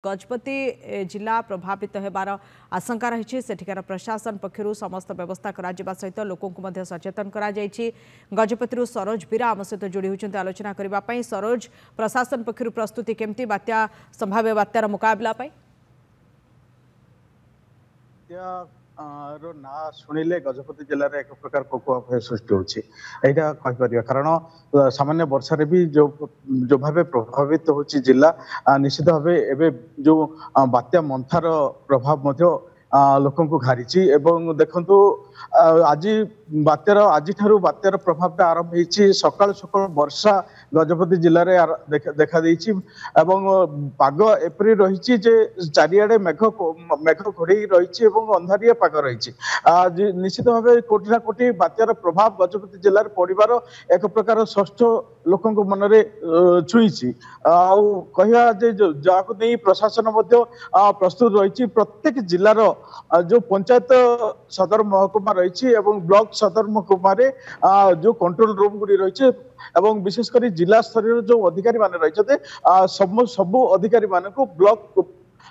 गजपति जिला प्रभावित होबार आशंका रही सेठिकार प्रशासन पक्षर समस्त व्यवस्था करा सहित लोक सचेतन करा गजपति सरोज बीरा आम सहित जोड़ी होती आलोचना करने सरोज प्रशासन पक्षर प्रस्तुति केमती बात्या संभाव्य बात्यार मुकाबला ना शुणिले गजपति जिले एक प्रकार कोकुआ भय सृष्टि होपर कारण सामान्य वर्षा भी जो जो भाव प्रभावित हो जिला निश्चित भाव एवं जो बात्या मंथार प्रभाव लोक घारी देखु आज बात्यार आज बात्यार प्रभाव आरंभ हो सकाल सकाल वर्षा गजपति जिले में देखा पाग एपरी रही चारिआडे मेघ घोड़े रही अंधारिया पाग रही निश्चित भाव कोटि ना कोटि बात्यार प्रभाव गजपति जिले में पड़ार एक प्रकार षष्ठ लोक मन में छुई कह जहाँ नहीं प्रशासन प्रस्तुत रही प्रत्येक जिलार जो पंचायत सदर महकुमा रही ब्लॉक सदर महकुमा जो कंट्रोल रूम गुड़ी रही विशेषकर जिला स्तर जो अधिकारी मान रही सबू अधिकारी मान ब्लॉक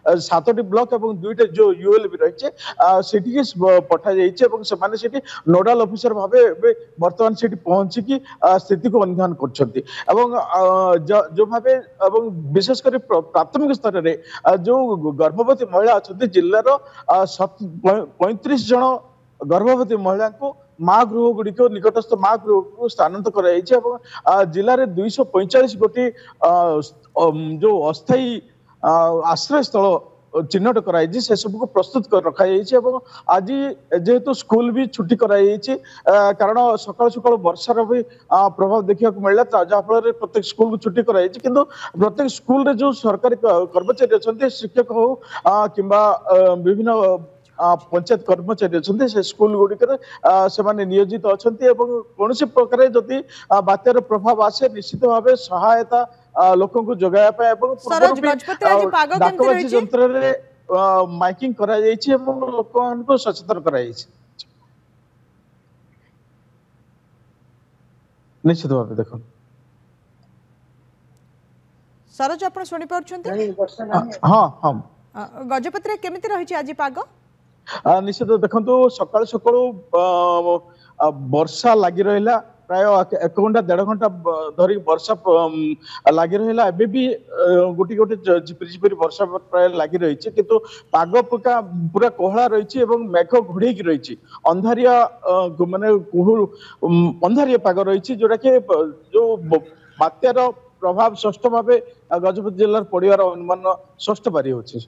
7टी ब्लॉक और 2टे जो यूएल भी रही पठा जाइए नोडाल ऑफिसर भाव बर्तमान से पहुंचिकी स्थिति को अनुधान कर जो भाव विशेषकर प्राथमिक स्तर में जो गर्भवती महिला अच्छा जिलार 35 जन गर्भवती महिला को माँ गृह गुड़िक निकटस्थ माँ गृह को स्थानांतरित कर जिले में 245 गोटी जो अस्थायी आश्रय स्थल चिन्हट कराई से सब को प्रस्तुत कर रखा आज जेहेतु स्कूल भी छुट्टी कराई कारण सकाल सकाल वर्षार भी प्रभाव देखा मिलला जहाँफल प्रत्येक स्कूल को छुट्टी कराई किंतु प्रत्येक स्कूल रे जो सरकारी कर्मचारी अच्छा शिक्षक हो कि विभिन्न पंचायत कर्मचारी अच्छा से स्कूल गुड़िक से नियोजित अच्छा कौन प्रकार जदि बात्यार प्रभाव आसे निश्चित भाव सहायता लोक जगह डाकबाजी जंत्र माइकिंग लोक सचेतन कर निश्चित भाव देख सरोज आप शुणी पार्टी हाँ हाँ गजपति केमिति रही आज पाग निश्चित देखो सकाल सकाल वर्षा लगी रहा प्राय 1 घंटा 1.5 घंटा धरी वर्षा लगी रहा एबे भी गोटी गोटी झिपिरी झिपिरी वर्षा प्राय लगी रही किंतु पाग पका पूरा कोहला रही मेघ घोड़े रही अंधारिया माने अंधारिया पाग रही जोटा कि जो बात्यार प्रभाव षष्ठ भाव गजपति जिले पड़ार अनुमान षष्ठ पारी होची।